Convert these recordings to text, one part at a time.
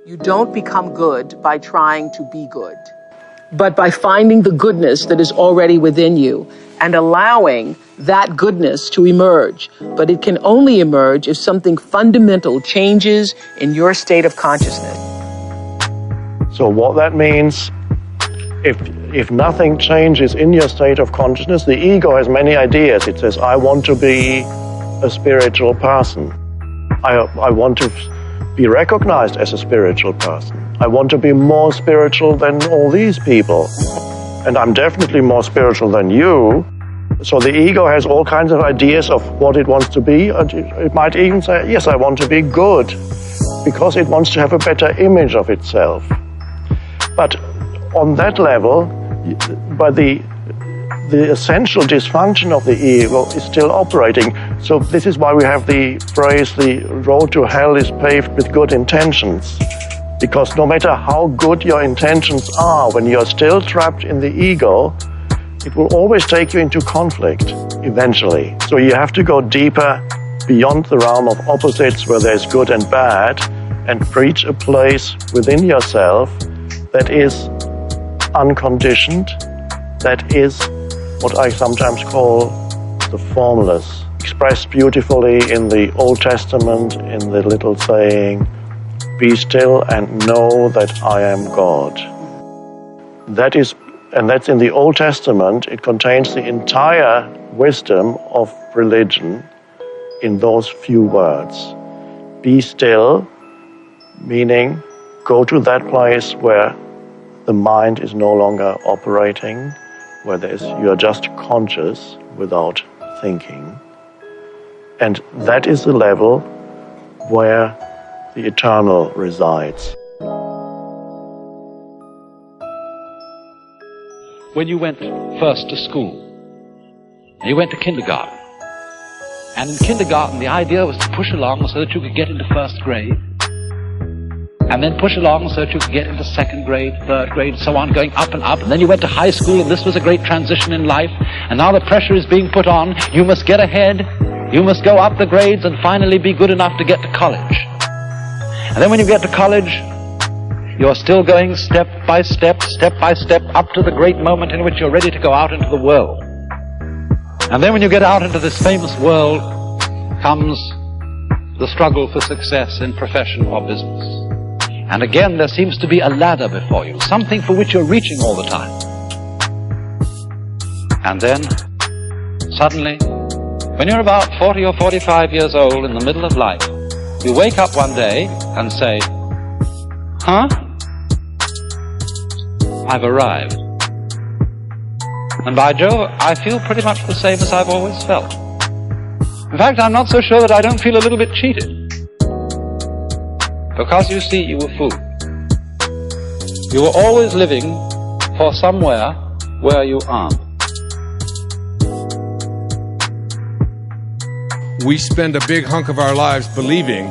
You don't become good by trying to be good, but by finding the goodness that is already within you and allowing that goodness to emerge. But it can only emerge if something fundamental changes in your state of consciousness. So what that means, if nothing changes in your state of consciousness, the ego has many ideas. It says, I want to be a spiritual person. I want to be recognized as a spiritual person. I want to be more spiritual than all these people. And I'm definitely more spiritual than you. So the ego has all kinds of ideas of what it wants to be. It might even say, yes, I want to be good, because it wants to have a better image of itself. But on that level, by the essential dysfunction of the ego is still operating. So this is why we have the phrase, the road to hell is paved with good intentions. Because no matter how good your intentions are, when you're still trapped in the ego, it will always take you into conflict, eventually. So you have to go deeper beyond the realm of opposites where there's good and bad, and reach a place within yourself that is unconditioned, that is what I sometimes call the formless, expressed beautifully in the Old Testament in the little saying, be still and know that I am God. That's in the Old Testament. It contains the entire wisdom of religion in those few words. Be still, meaning go to that place where the mind is no longer operating, where you are just conscious without thinking. And that is the level where the eternal resides. When you went first to school, you went to kindergarten. And in kindergarten, the idea was to push along so that you could get into first grade, and then push along so that you could get into second grade, third grade, so on, going up and up. And then you went to high school, and this was a great transition in life. And now the pressure is being put on. You must get ahead. You must go up the grades and finally be good enough to get to college. And then when you get to college, you're still going step by step, up to the great moment in which you're ready to go out into the world. And then when you get out into this famous world, comes the struggle for success in profession or business. And again, there seems to be a ladder before you, something for which you're reaching all the time. And then, suddenly, when you're about 40 or 45 years old in the middle of life, you wake up one day and say, huh? I've arrived. And by Jove, I feel pretty much the same as I've always felt. In fact, I'm not so sure that I don't feel a little bit cheated. Because you see, you were fooled. You were always living for somewhere where you aren't. We spend a big hunk of our lives believing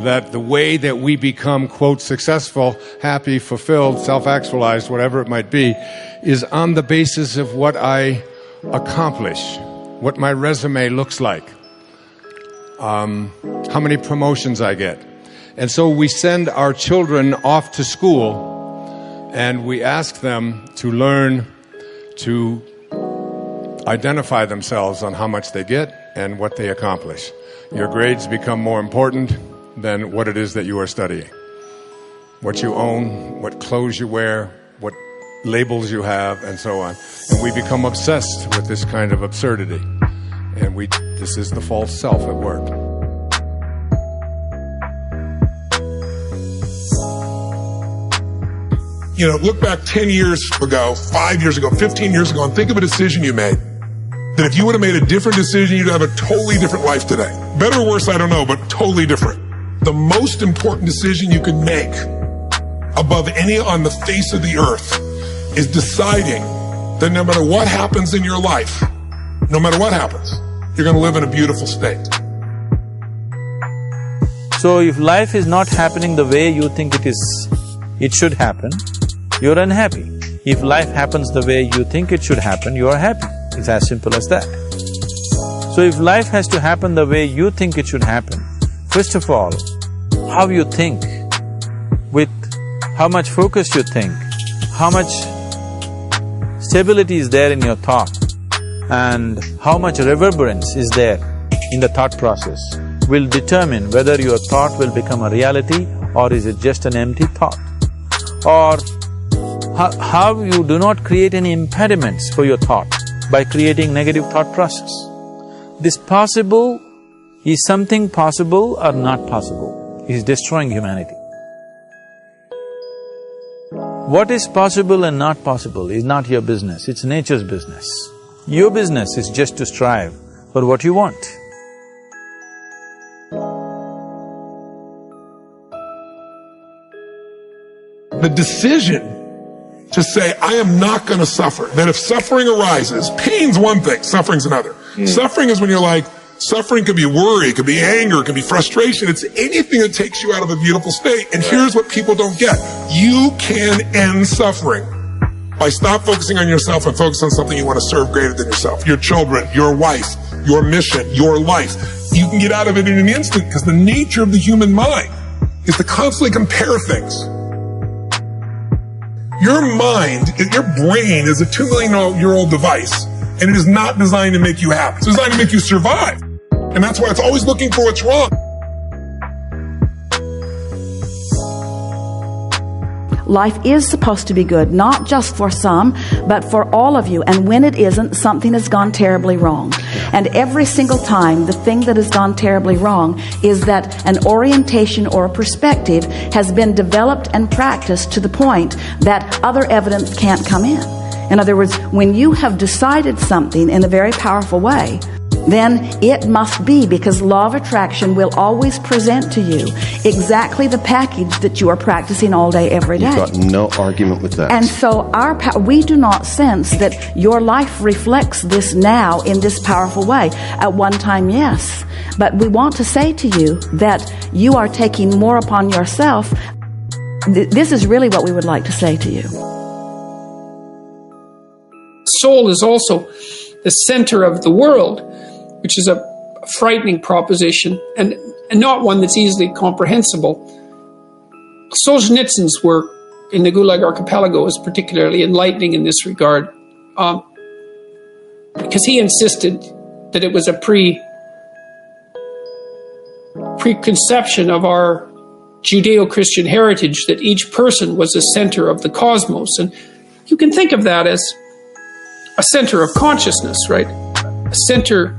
that the way that we become, quote, successful, happy, fulfilled, self-actualized, whatever it might be, is on the basis of what I accomplish, what my resume looks like, how many promotions I get. And so we send our children off to school and we ask them to learn to identify themselves on how much they get and what they accomplish. Your grades become more important than what it is that you are studying. What you own, what clothes you wear, what labels you have, and so on. And we become obsessed with this kind of absurdity. And this is the false self at work. You know, look back 10 years ago, 5 years ago, 15 years ago, and think of a decision you made. That if you would have made a different decision, you'd have a totally different life today. Better or worse, I don't know, but totally different. The most important decision you can make above any on the face of the earth is deciding that no matter what happens in your life, no matter what happens, you're going to live in a beautiful state. So if life is not happening the way you think it should happen, you're unhappy. If life happens the way you think it should happen, you are happy. It's as simple as that. So if life has to happen the way you think it should happen, first of all, how you think with how much focus you think, how much stability is there in your thought, and how much reverberance is there in the thought process will determine whether your thought will become a reality or is it just an empty thought. Or how you do not create any impediments for your thought by creating negative thought process. This possible, is something possible or not possible, is destroying humanity. What is possible and not possible is not your business, it's nature's business. Your business is just to strive for what you want. The decision to say, I am not going to suffer, that if suffering arises, pain's one thing, suffering's another. Suffering is when you're like, suffering could be worry, it could be anger, it could be frustration, it's anything that takes you out of a beautiful state. And here's what people don't get. You can end suffering by stop focusing on yourself and focus on something you want to serve greater than yourself. Your children, your wife, your mission, your life. You can get out of it in an instant because the nature of the human mind is to constantly compare things. Your mind, your brain is a 2 million-year-old device, and it is not designed to make you happy. It's designed to make you survive. And that's why it's always looking for what's wrong. Life is supposed to be good, not just for some, but for all of you. And when it isn't, something has gone terribly wrong. And every single time, the thing that has gone terribly wrong is that an orientation or a perspective has been developed and practiced to the point that other evidence can't come in. In other words, when you have decided something in a very powerful way, then it must be, because law of attraction will always present to you exactly the package that you are practicing all day, every day. You've got no argument with that. And so we do not sense that your life reflects this now in this powerful way. At one time, yes. But we want to say to you that you are taking more upon yourself. This is really what we would like to say to you. Soul is also the center of the world, which is a frightening proposition and not one that's easily comprehensible. Solzhenitsyn's work in the Gulag Archipelago is particularly enlightening in this regard, because he insisted that it was a preconception of our Judeo-Christian heritage that each person was the center of the cosmos. And you can think of that as a center of consciousness, right? A center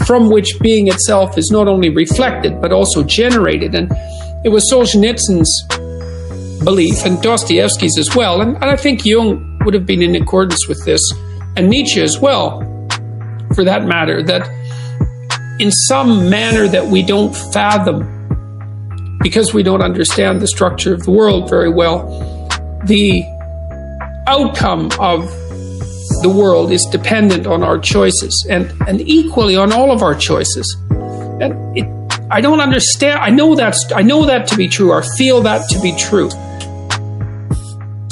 from which being itself is not only reflected, but also generated. And it was Solzhenitsyn's belief, and Dostoevsky's as well, and I think Jung would have been in accordance with this, and Nietzsche as well, for that matter, that in some manner that we don't fathom, because we don't understand the structure of the world very well, the outcome of the world is dependent on our choices, and equally on all of our choices. And I don't understand. I know that to be true, or feel that to be true.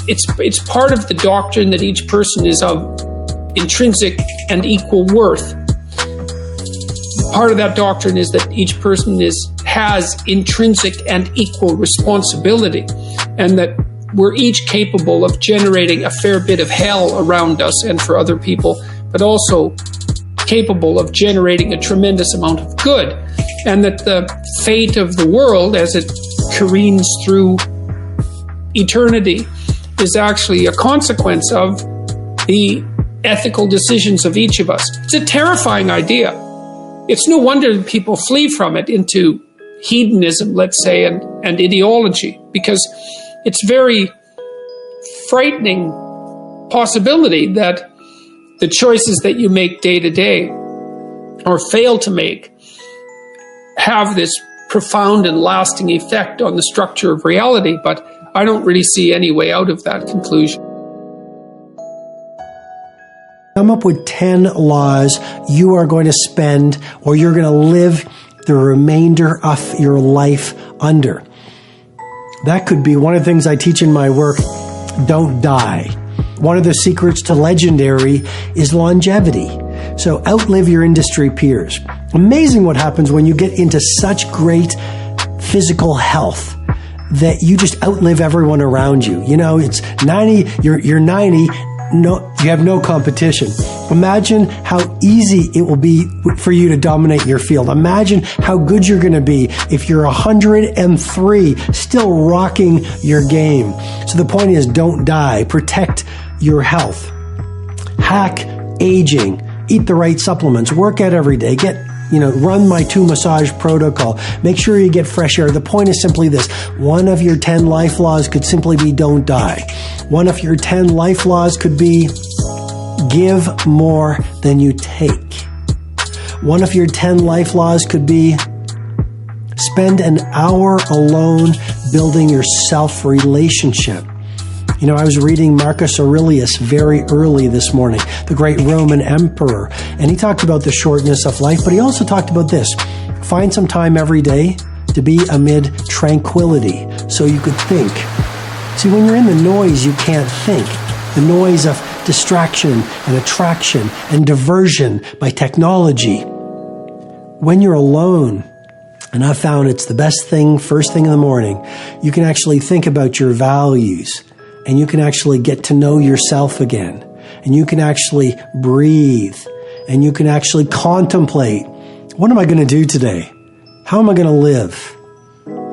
It's part of the doctrine that each person is of intrinsic and equal worth. Part of that doctrine is that each person has intrinsic and equal responsibility, and that we're each capable of generating a fair bit of hell around us and for other people, but also capable of generating a tremendous amount of good. And that the fate of the world as it careens through eternity is actually a consequence of the ethical decisions of each of us. It's a terrifying idea. It's no wonder that people flee from it into hedonism, let's say, and ideology, because it's very frightening possibility that the choices that you make day to day or fail to make have this profound and lasting effect on the structure of reality, but I don't really see any way out of that conclusion. Come up with 10 laws you are going to spend, or you're going to live the remainder of your life under. That could be one of the things I teach in my work, don't die. One of the secrets to legendary is longevity. So outlive your industry peers. Amazing what happens when you get into such great physical health that you just outlive everyone around you. You know, it's 90, you're 90, no, you have no competition. Imagine how easy it will be for you to dominate your field. Imagine how good you're going to be if you're 103, still rocking your game. So the point is, don't die. Protect your health. Hack aging. Eat the right supplements. Work out every day. Run my 2 massage protocol. Make sure you get fresh air. The point is simply this. One of your 10 life laws could simply be don't die. One of your 10 life laws could be give more than you take. One of your 10 life laws could be spend an hour alone building your self-relationship. You know, I was reading Marcus Aurelius very early this morning, the great Roman emperor, and he talked about the shortness of life, but he also talked about this. Find some time every day to be amid tranquility so you could think. See, when you're in the noise, you can't think. The noise of distraction and attraction and diversion by technology. When you're alone, and I've found it's the best thing, first thing in the morning, you can actually think about your values. And you can actually get to know yourself again. And you can actually breathe. And you can actually contemplate. What am I going to do today? How am I going to live?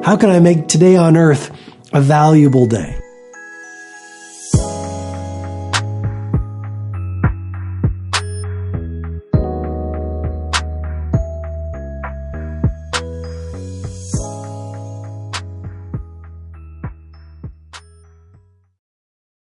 How can I make today on earth a valuable day?